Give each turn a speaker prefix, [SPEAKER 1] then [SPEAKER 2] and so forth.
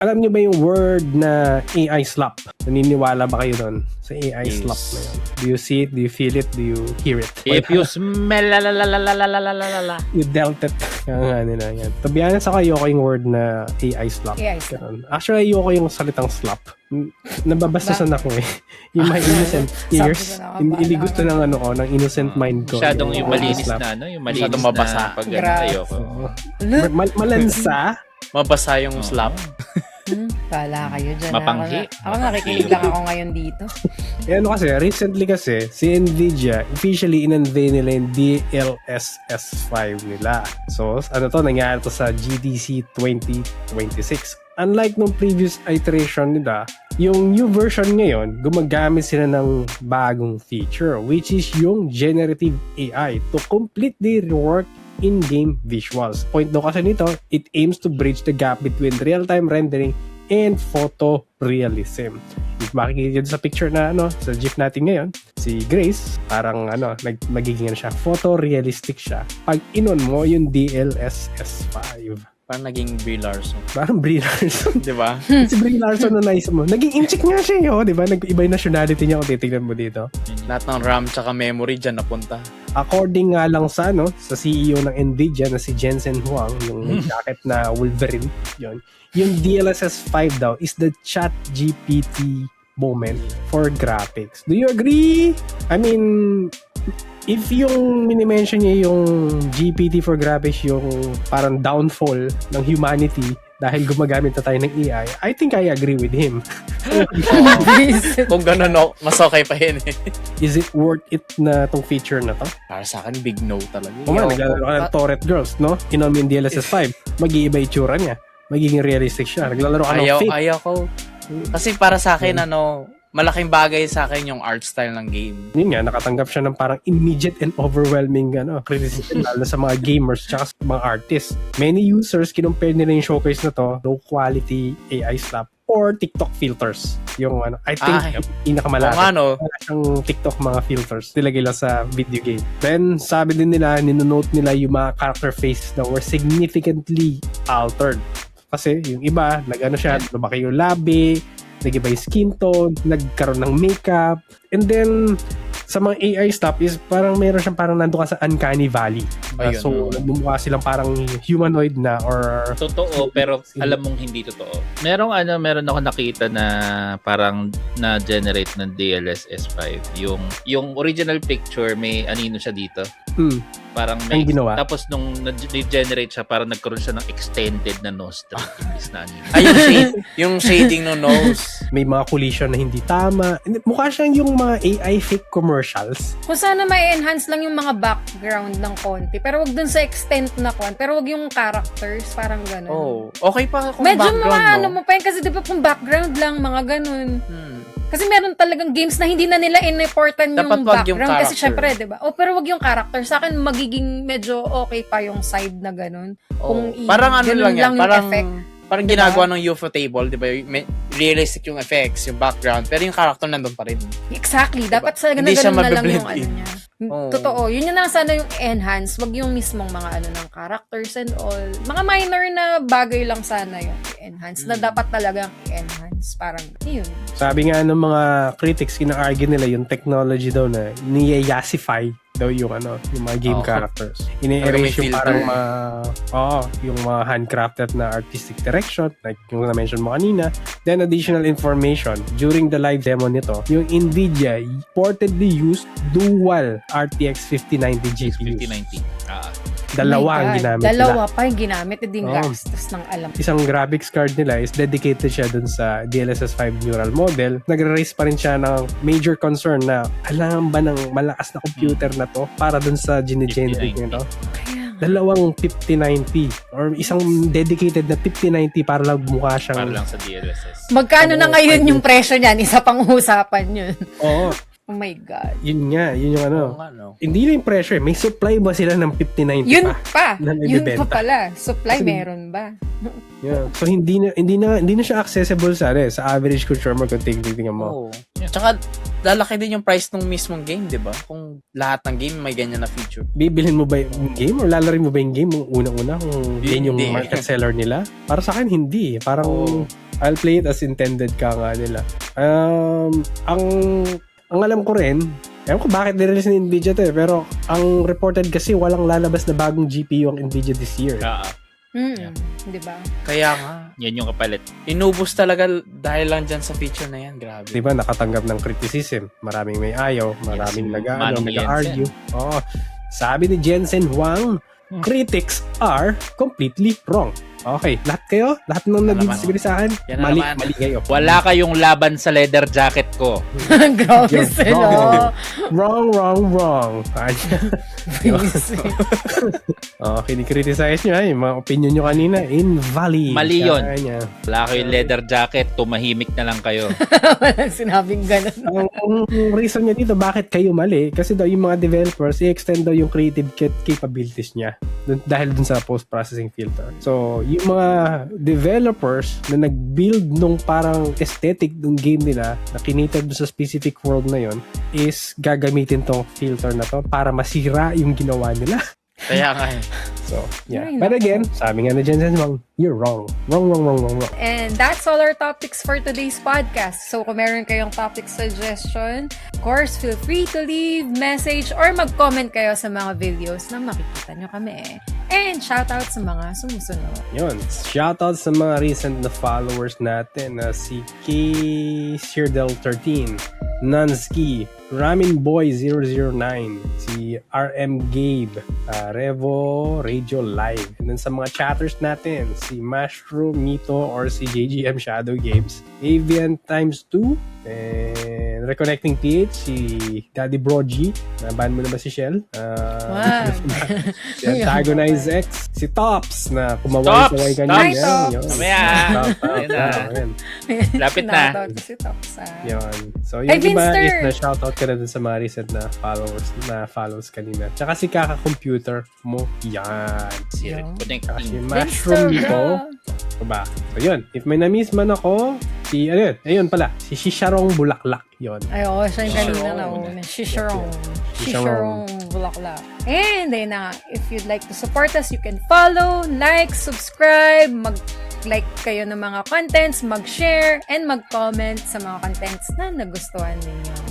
[SPEAKER 1] Alam niyo ba yung word na AI slap? Naniniwala ba kayo doon sa AI slap na yun? Do you see it? Do you feel it? Do you hear it?
[SPEAKER 2] If you smell
[SPEAKER 1] You dealt it. Kaya nga nila yan. To be honest, ako ayoko yung word na AI slap.
[SPEAKER 3] AI slap.
[SPEAKER 1] Ganun. Actually, ayoko yung salitang slap. Nababastasan ako eh. Yung my innocent ears. Hindi gusto ng ng innocent mind ko.
[SPEAKER 2] masyadong yung malinis
[SPEAKER 1] slap.
[SPEAKER 2] na, yung malinis
[SPEAKER 4] Masyadong mabasa.
[SPEAKER 2] na pag
[SPEAKER 3] Grabe.
[SPEAKER 2] ayoko.
[SPEAKER 1] Malansa.
[SPEAKER 4] Mabasa yung slap.
[SPEAKER 3] Pala kayo dyan.
[SPEAKER 2] Mapanghi.
[SPEAKER 3] Ako nakikinig lang ako ngayon dito.
[SPEAKER 1] Recently kasi, si NVIDIA, officially in-unveil nila yung DLSS 5 nila. So, nangyari to sa GTC 2026. Unlike nung previous iteration nila, yung new version ngayon, gumagamit sila ng bagong feature, which is yung generative AI to completely rework in-game visuals. Point daw kasi nito, it aims to bridge the gap between real-time rendering and photorealism. If makikita sa picture na sa GIF natin ngayon, si Grace, parang magiging siya, photorealistic siya. Pag inon mo yung DLSS 5.
[SPEAKER 4] Parang naging Brie Larson.
[SPEAKER 1] Parang Brie Larson.
[SPEAKER 4] Di ba?
[SPEAKER 1] Si Brie Larson na nice mo. Naging incheck nga siya di ba? Nag-iba yung nationality niya kung titignan mo dito.
[SPEAKER 4] Lahat ng RAM tsaka memory dyan napunta.
[SPEAKER 1] According nga lang sa CEO ng NVIDIA na si Jensen Huang, yung may jacket na Wolverine, yung DLSS 5 daw is the chat GPT moment for graphics. Do you agree? I mean, if yung minimension niya yung GPT for graphics yung parang downfall ng humanity dahil gumagamit na tayo ng AI, I think I agree with him.
[SPEAKER 4] Kung gano'n, mas okay pa yun eh.
[SPEAKER 1] Is it worth it na tong feature na to?
[SPEAKER 4] Para sa akin, big no talaga.
[SPEAKER 1] Naglalaro ka ng Tourette Girls, no? Inom yung DLSS 5, mag-iiba itsura niya. Magiging realistic siya. Naglalaro ka ng fake.
[SPEAKER 4] Ayaw ko. Kasi para sa akin, malaking bagay sa akin yung art style ng game.
[SPEAKER 1] Yun nga, nakatanggap siya ng parang immediate and overwhelming criticism lalo sa mga gamers tsaka sa mga artists. Many users kinumpare nila yung showcase na to, low quality AI slap or TikTok filters. Yung I think pinakamalaki. Wala siyang TikTok mga filters. Nilagay lang sa video game. Then, sabi din nila, ninonote nila yung mga character faces na were significantly altered. Kasi yung iba, siya, lumaki yung labi, nag-iba yung skin tone, nagkaroon ng makeup, and then sa mga AI stuff is parang meron siyang parang nandun ka sa uncanny valley. So, bumukha silang parang humanoid na or...
[SPEAKER 2] Totoo, pero alam mong hindi totoo. Meron ako nakita na parang na-generate ng DLSS 5. Yung original picture, may anino siya dito. Parang may...
[SPEAKER 1] ginawa?
[SPEAKER 2] Tapos nung na-generate siya, parang nagkaroon siya ng extended na nose strip. Imbis na anino.
[SPEAKER 4] Yung shading no nose.
[SPEAKER 1] May mga collision na hindi tama. Mukha siyang yung mga AI fake commercials.
[SPEAKER 3] Kung sana may enhance lang yung mga background ng konti. Pero wag dun sa extent na pero wag yung characters. Parang ganun.
[SPEAKER 4] Okay pa kung
[SPEAKER 3] medyo
[SPEAKER 4] background,
[SPEAKER 3] mo pa yun. Kasi di ba kung background lang, mga ganun. Kasi meron talagang games na hindi na nila in-importan yung background. Kasi syempre, di ba? Pero wag yung character. Sa akin, magiging medyo okay pa yung side na ganun. Kung
[SPEAKER 4] parang lang yan. Parang
[SPEAKER 3] diba?
[SPEAKER 4] Ginagawa ng UFO table, di ba? Realistic yung effects, yung background. Pero yung character nandun pa rin.
[SPEAKER 3] Exactly. Dapat sa ganun na lang yung niya. Totoo. Yun na sana yung enhance. Wag yung mismong mga ng characters and all. Mga minor na bagay lang sana yung enhance. Na dapat talagang enhance. Parang yun.
[SPEAKER 1] Sabi nga ng mga critics, ina-argue nila yung technology daw na niyayasify daw yung mga game characters. Ine-erase yung parang yung mga handcrafted na artistic direction, like yung na-mention mo kanina. Then additional information, during the live demo nito, yung NVIDIA reportedly used dual RTX 5090 GPUs.
[SPEAKER 2] 5090.
[SPEAKER 1] Dalawa ang ginamit nila.
[SPEAKER 3] Dalawa pa yung ginamit. Hindi gastos ng alam.
[SPEAKER 1] Isang graphics card nila is dedicated siya dun sa DLSS 5 neural model. Nagre-raise pa rin siya ng major concern na kailangan ba ng malakas na computer na to para dun sa gine-generate nito. Dalawang 5090 or isang dedicated na 5090 para lang bumukha siyang...
[SPEAKER 2] Para lang sa DLSS.
[SPEAKER 3] Magkano na ngayon yung presyo niyan? Isa pang usapan yun.
[SPEAKER 1] Oo.
[SPEAKER 3] Oh my God.
[SPEAKER 1] Yun nga, yun yung Hindi na yung pressure. May supply ba sila ng 5090
[SPEAKER 3] yun pa? Yun
[SPEAKER 1] ibibenta?
[SPEAKER 3] pa pala. Supply
[SPEAKER 1] Kasi,
[SPEAKER 3] meron ba?
[SPEAKER 1] Yeah. So hindi na siya accessible sa average consumer kung tingnan mo.
[SPEAKER 4] Tsaka lalaki din yung price ng mismong game, di ba? Kung lahat ng game may ganyan na feature.
[SPEAKER 1] Bibilhin mo ba yung game or lalarin mo ba yung game unang-una kung yan yung market seller nila? Para sa akin, hindi. Parang I'll play it as intended ka nga nila. Ang alam ko rin, ewan ko bakit nirelease ni Nvidia to pero ang reported kasi walang lalabas na bagong GPU ang Nvidia this year.
[SPEAKER 2] Yeah.
[SPEAKER 3] Di ba?
[SPEAKER 4] Kaya nga.
[SPEAKER 2] Yan yung kapalit.
[SPEAKER 4] Inubos talaga dahil lang dyan sa feature na yan. Grabe.
[SPEAKER 1] Diba, nakatanggap ng criticism. Maraming may ayaw, maraming nag-argue. Oo. Sabi ni Jensen Huang, critics are completely wrong. Okay, lahat ng nag-disagree sa akin, mali kayo.
[SPEAKER 2] Wala kayong laban sa leather jacket ko.
[SPEAKER 3] Grabe sila.
[SPEAKER 1] Wrong. Kinikriticize nyo yung mga opinion nyo kanina, invalid.
[SPEAKER 2] Mali yun. Wala kayong leather jacket, tumahimik na lang kayo.
[SPEAKER 3] Walang sinabing ganun.
[SPEAKER 1] Ang reason niya dito, bakit kayo mali? Kasi daw yung mga developers, i-extend daw yung creative capabilities niya dahil dun sa post-processing filter. So, yung mga developers na nag-build nung parang aesthetic ng game nila na kinated sa specific world na yon is gagamitin tong filter na to para masira yung ginawa nila.
[SPEAKER 4] Kaya nga eh.
[SPEAKER 1] So, yeah. But again, sabi nga na Jensen Huang, you're wrong. Wrong.
[SPEAKER 3] And that's all our topics for today's podcast. So, kung meron kayong topic suggestion, of course, feel free to leave message or mag-comment kayo sa mga videos na makikita nyo kami. And shoutout sa mga sumusunod.
[SPEAKER 1] Yun. Shoutout sa mga recent na followers natin na si K. Sirdel13, Nanski, Ramin Boy 009, si RM Gabe, Revo Radio Live. And then sa mga chatters natin, si Mushroom Mito or si JGM Shadow Games, Avian Times 2, and Reconnecting PH, si Daddy Bro G, naban mo na ba si Shell?
[SPEAKER 3] Wow.
[SPEAKER 1] Si Antagonize X, si Tops na kumaway-saway kanina.
[SPEAKER 2] Mamaya. Lapit na.
[SPEAKER 3] Shoutout si Tops.
[SPEAKER 1] Yun. So,
[SPEAKER 3] Hey,
[SPEAKER 1] yung iba
[SPEAKER 3] Vinster!
[SPEAKER 1] is na shoutout ka na dun sa mga recent na follows kanina. Tsaka si Kaka-computer mo. Yan.
[SPEAKER 2] Si
[SPEAKER 1] Kasi
[SPEAKER 2] Connecting.
[SPEAKER 1] Mushroom ko. Diba? So, yun. If may na-miss man ako, ayun pala. Si Shisharong Bulaklak. Yun.
[SPEAKER 3] Ay, oo, siya yung kanina na una. Shisharong Bulaklak. And ayun na, if you'd like to support us, you can follow, like, subscribe, mag-like kayo ng mga contents, mag-share, and mag-comment sa mga contents na nagustuhan ninyo.